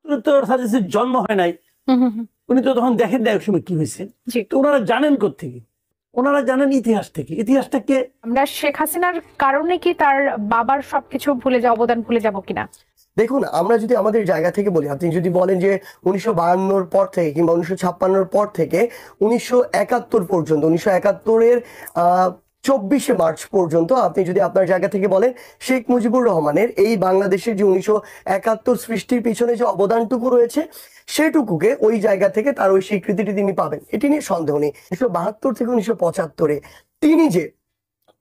তো সার্জিসের জন্ম হয় নাই, উনি তো তখন দেখেন না এক সময় কি হয়েছে। তো ওনারা জানেন কোত্থেকে? ওনারা জানেন ইতিহাস থেকে। ইতিহাসটাকে আমরা শেখ হাসিনার কারণে কি তার বাবার সবকিছু ভুলে যাওয়া, অবদান ভুলে যাব কিনা? দেখুন, আমরা যদি আমাদের জায়গা থেকে বলি, আপনি যদি বলেন যে 1952 পর থেকে কিংবা 1956 পর থেকে 1971 পর্যন্ত, 1971-এর 24শে মার্চ পর্যন্ত আপনি যদি আপনার জায়গা থেকে বলেন, শেখ মুজিবুর রহমানের এই বাংলাদেশের যে 1971 সৃষ্টির পিছনে যে অবদানটুকু রয়েছে, সেটুকুকে ওই জায়গা থেকে তার ওই স্বীকৃতিটি তিনি পাবেন, এটি নিয়ে সন্দেহ নেই। 1972 থেকে 1975-এ তিনি যে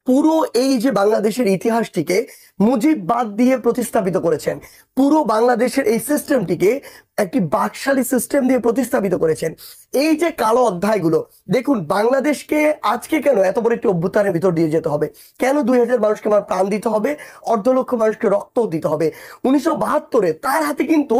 পুরো এই যে বাংলাদেশের ইতিহাসটিকে মুজিব বাদ দিয়ে প্রতিস্থাপিত করেছেন, পুরো বাংলাদেশের এই সিস্টেমটিকে একটি বাকশালী সিস্টেম দিয়ে প্রতিস্থাপিত করেছেন। এই যে কালো অধ্যায়গুলো, দেখুন বাংলাদেশকে আজকে কেন এত বড় একটি অভ্যুত্থানের ভিতর দিয়ে যেতে হবে, কেন 2000 মানুষকে আমার প্রাণ দিতে হবে, অর্ধলক্ষ মানুষকে রক্তও দিতে হবে। 1972-এ তার হাতে কিন্তু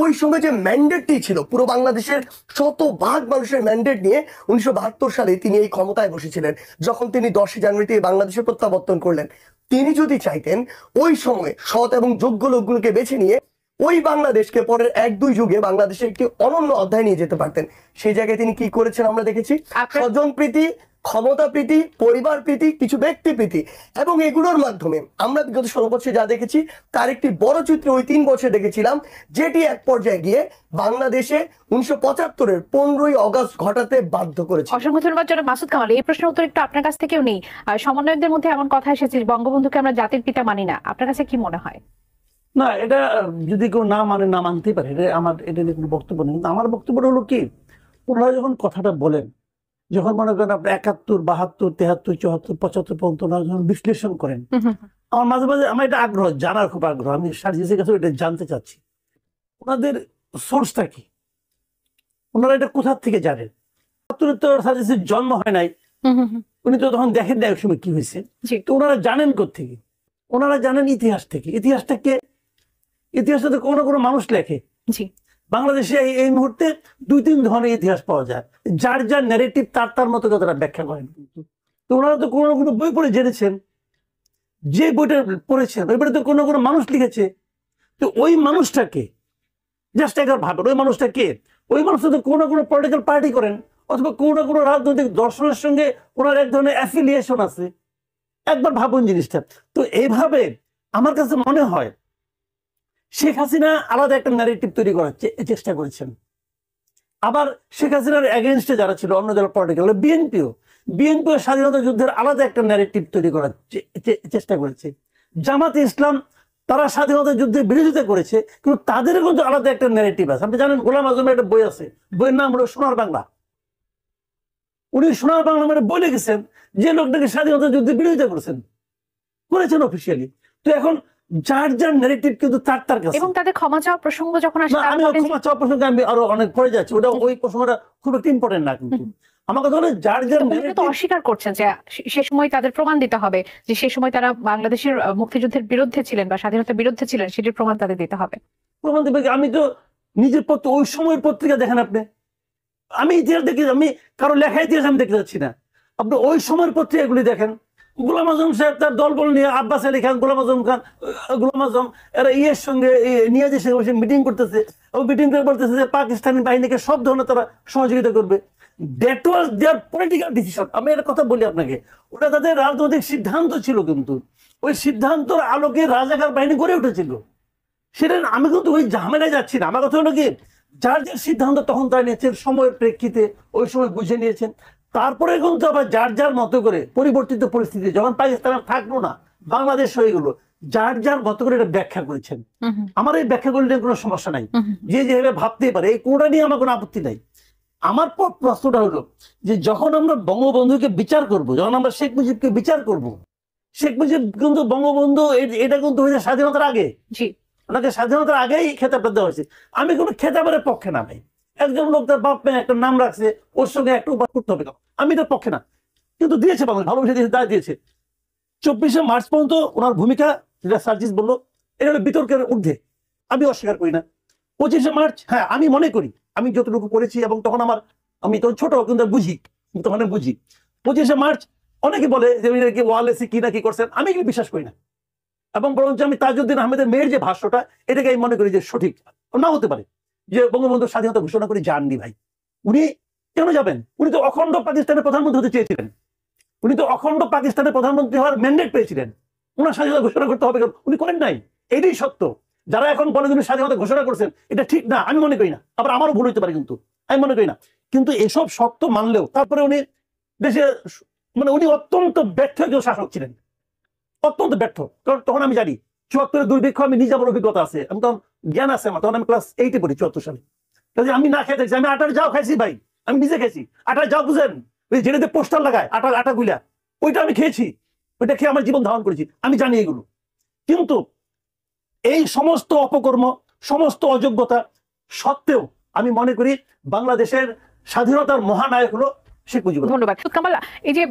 ওই সময় যে ম্যান্ডেটটি ছিল, পুরো বাংলাদেশের শতভাগ মানুষের ম্যান্ডেট নিয়ে 1972 সালে তিনি এই ক্ষমতায় বসেছিলেন। যখন তিনি 10 জানুয়ারিতে বাংলাদেশে প্রত্যাবর্তন করলেন, তিনি যদি চাইতেন ওই সময় সৎ এবং যোগ্য লোকগুলোকে বেছে নিয়ে ওই বাংলাদেশকে পরের 1-2 যুগে বাংলাদেশে একটি অনন্য অধ্যায় নিয়ে যেতে পারতেন। সেই জায়গায় তিনি কি করেছেন আমরা দেখেছি, স্বজন প্রীতি, ক্ষমতা প্রীতি, পরিবার প্রীতি, কিছু ব্যক্তি প্রীতি, এবং এগুলোর মাধ্যমে আমরা বিগত 16 বছরে যা দেখেছি তার একটি বড় চিত্র ওই 3 বছর দেখেছিলাম, যেটি এক পর্যায়ে গিয়ে বাংলাদেশে 1975-এর 15ই অগস্ট ঘটাতে বাধ্য করেছে। অসংখ্য ধন্যবাদ জনাব মাসুদ কামাল। এই প্রশ্নের উত্তর একটু আপনার কাছ থেকেও নেই। সমন্বয়কদের মধ্যে এমন কথা এসেছে, বঙ্গবন্ধুকে আমরা জাতির পিতা মানি না, আপনার কাছে কি মনে হয়? না, এটা যদি কেউ না মানে, না মানতেই পারে, এটা নিয়ে কোনো বক্তব্য নেই। কিন্তু আমার বক্তব্য হলো কি, ওনারা যখন কথাটা বলেন, যখন মনে করেন আপনি 71, 72, 73, 74, 75 পর্যন্ত ওনারা যখন বিশ্লেষণ করেন, আমার মাঝে মাঝে আমার এটা আগ্রহ, জানার খুব আগ্রহ, আমি সার্জিসের কাছে এটা জানতে চাচ্ছি ওনাদের সোর্সটা কি, ওনারা এটা কোথা থেকে জানেন। 71-এ তো সার্জিসের জন্ম হয় নাই, উনি তো তখন দেখেন না এক সময় কি হয়েছে। তো ওনারা জানেন কোত্থেকে? ওনারা জানেন ইতিহাস থেকে। ইতিহাসটাকে ইতিহাসটা তো কোনো মানুষ লেখে। বাংলাদেশে এই মুহূর্তে 2-3 ধরনের ইতিহাস পাওয়া যায়, যার যার ন্যারেটিভ তার মতো কথাটা ব্যাখ্যা করেন। তো ওনারা তো কোনো বই পড়ে জেনেছেন, যে বইটা পড়েছেন ওই বইটা তো কোনো মানুষ লিখেছে। তো ওই মানুষটাকে জাস্ট একবার ভাবেন, ওই মানুষটা কে? ওই মানুষটা তো কোনো পলিটিক্যাল পার্টি করেন, অথবা কোনো রাজনৈতিক দর্শনের সঙ্গে ওনার এক ধরনের অ্যাফিলিয়েশন আছে। একবার ভাবুন জিনিসটা। তো এইভাবে আমার কাছে মনে হয় শেখ হাসিনা আলাদা একটা ন্যারেটিভ তৈরি করার চেষ্টা করেছেন। আবার শেখ হাসিনার এগেনস্টে যারা ছিল অন্য যারা পলিটিক্যাল, বিএনপিও স্বাধীনতা যুদ্ধের আলাদা একটা ন্যারেটিভ তৈরি করার চেষ্টা করেছে। জামাতে ইসলাম তারা স্বাধীনতা যুদ্ধের বিরোধিতা করেছে, কিন্তু তাদের কিন্তু আলাদা একটা ন্যারেটিভ আছে। আপনি জানেন গোলাম আজমের একটা বই আছে, বইয়ের নাম হলো সোনার বাংলা। উনি সোনার বাংলা মানে বই লিখেছেন যে লোকটাকে স্বাধীনতা যুদ্ধের বিরোধিতা করেছেন অফিসিয়ালি। তো এখন যার যার ন্যারেটিভ কিন্তু তার কাছে, এবং তাদের ক্ষমা চাওয়া প্রসঙ্গ যখন আসে, আমি ক্ষমা চাওয়া প্রসঙ্গে আমি আরো অনেক পড়ে যাচ্ছি, ওটা ওই প্রসঙ্গটা খুব একটা ইম্পর্টেন্ট না। কিন্তু আমার কথা হলো যার যার তো অস্বীকার করছেন যে সে সময় তাদের প্রমাণ দিতে হবে যে সে সময় তারা বাংলাদেশের মুক্তিযুদ্ধের বিরুদ্ধে ছিলেন বা স্বাধীনতার বিরুদ্ধে ছিলেন, সেটির প্রমাণ তাদের দিতে হবে। প্রমাণ দেবে? আমি তো নিজের ওই সময়ের পত্রিকা দেখেন আপনি, আমি ইতিহাস দেখি, আমি কারো লেখা ইতিহাস আমি দেখতে যাচ্ছি না। আপনি ওই সময়ের পত্রিকাগুলি দেখেন, গোলাম আজম সাহেব তার দলবল নিয়ে, আব্বাস আলী খান, গোলাম আজম এরা সঙ্গে নিয়াজের সঙ্গে মিটিং করতেছে, এবং মিটিং করে বলতেছে যে পাকিস্তানি বাহিনীকে সব ধরনের তারা সহযোগিতা করবে। That was their political decision. আমি একটা কথা বলি আপনাকে, ওটা তাদের রাজনৈতিক সিদ্ধান্ত ছিল, কিন্তু ওই সিদ্ধান্তর আলোকে রাজাকার বাহিনী গড়ে উঠেছিল। সেটা আমি কিন্তু ওই ঝামেলায় যাচ্ছি না। আমার কথা হলো কি, যার যার সিদ্ধান্ত তখন তারা নিয়েছেন, সময়ের প্রেক্ষিতে ওই সময় বুঝে নিয়েছেন। তারপরে কিন্তু আবার যার যার মতো করে পরিবর্তিত পরিস্থিতি, যখন পাকিস্তান থাকলো না, বাংলাদেশ হয়ে গেল, যার যার মতো করে এটা ব্যাখ্যা করেছেন। আমার এই ব্যাখ্যাগুলি নিয়ে কোনো সমস্যা নাই, যে যেভাবে ভাবতেই পারে, এই কোনটা নিয়ে আমার কোনো আপত্তি নাই। আমার প্রশ্নটা হলো যে যখন আমরা বঙ্গবন্ধুকে বিচার করব, যখন আমরা শেখ মুজিবকে বিচার করব, শেখ মুজিব কিন্তু বঙ্গবন্ধু এটা কিন্তু হয়েছে স্বাধীনতার আগে। ওনাকে স্বাধীনতার আগেই খেতাবটা দেওয়া হয়েছে। আমি কোনো খেতাবের পক্ষে না ভাই। একজন লোক তার বাপ মেয়ে একটা নাম রাখছে, ওর সঙ্গে একটা উপায় করতে হবে, আমি এটার পক্ষে না। কিন্তু দিয়েছে বাংলা, ভালোবেসে দিয়েছে, দায় দিয়েছে। 24শে মার্চ পর্যন্ত ওনার ভূমিকা, যেটা সার্জিস বললো, এটা হলো বিতর্কের ঊর্ধ্বে, আমি অস্বীকার করি না। 25শে মার্চ, হ্যাঁ আমি মনে করি, আমি যতটুকু করেছি, এবং তখন আমি তখন ছোট, কিন্তু বুঝি, তখন বুঝি। 25শে মার্চ অনেকে বলে যে ওয়ালেসি কি না কি করছেন, আমি এগুলো বিশ্বাস করি না। এবং বরঞ্চ আমি তাজউদ্দিন আহমেদের মেয়ের যে ভাষ্যটা, এটাকে আমি মনে করি যে সঠিক, না হতে পারে, যে বঙ্গবন্ধু স্বাধীনতা ঘোষণা করে যাননি ভাই। উনি কেন যাবেন? উনি তো অখণ্ড পাকিস্তানের প্রধানমন্ত্রী হতে চেয়েছিলেন, উনি তো অখণ্ড পাকিস্তানের প্রধানমন্ত্রী হওয়ার ম্যান্ডেট পেয়েছিলেন, ওনার স্বাধীনতা ঘোষণা করতে হবে কেন? উনি করেন নাই। এটাই সত্য। যারা এখন বলে উনি স্বাধীনতা ঘোষণা করছেন, এটা ঠিক না, আমি মনে করি না। আবার আমারও ভুল হইতে পারে, কিন্তু আমি মনে করি না। কিন্তু এসব সত্য মানলেও তারপরে উনি দেশে মানে উনি অত্যন্ত ব্যর্থ একজন শাসক ছিলেন, অত্যন্ত ব্যর্থ। কারণ তখন আমি জানি 74-এর দুর্ভিক্ষ, আমি নিজে আমার অভিজ্ঞতা আছে, আমি তখন জ্ঞান আছে আমার, তখন আমি ক্লাস 8-এ পড়ি 74 সালে। কাজে আমি না খেয়ে দেখছি, আমি আটার যাও খাইছি ভাই, আমি নিজে খেয়েছি। আটার যাও বুঝেন, ওই যেটাতে পোস্টার লাগায় আটা গুলা, ওইটা আমি খেয়েছি, ওইটা খেয়ে আমার জীবন ধারণ করেছি, আমি জানি এগুলো। কিন্তু এই সমস্ত অপকর্ম, সমস্ত অযোগ্যতা সত্ত্বেও আমি মনে করি বাংলাদেশের স্বাধীনতার মহানায়ক হলো শেখ মুজিবুর রহমান। ধন্যবাদ কামাল। এই যে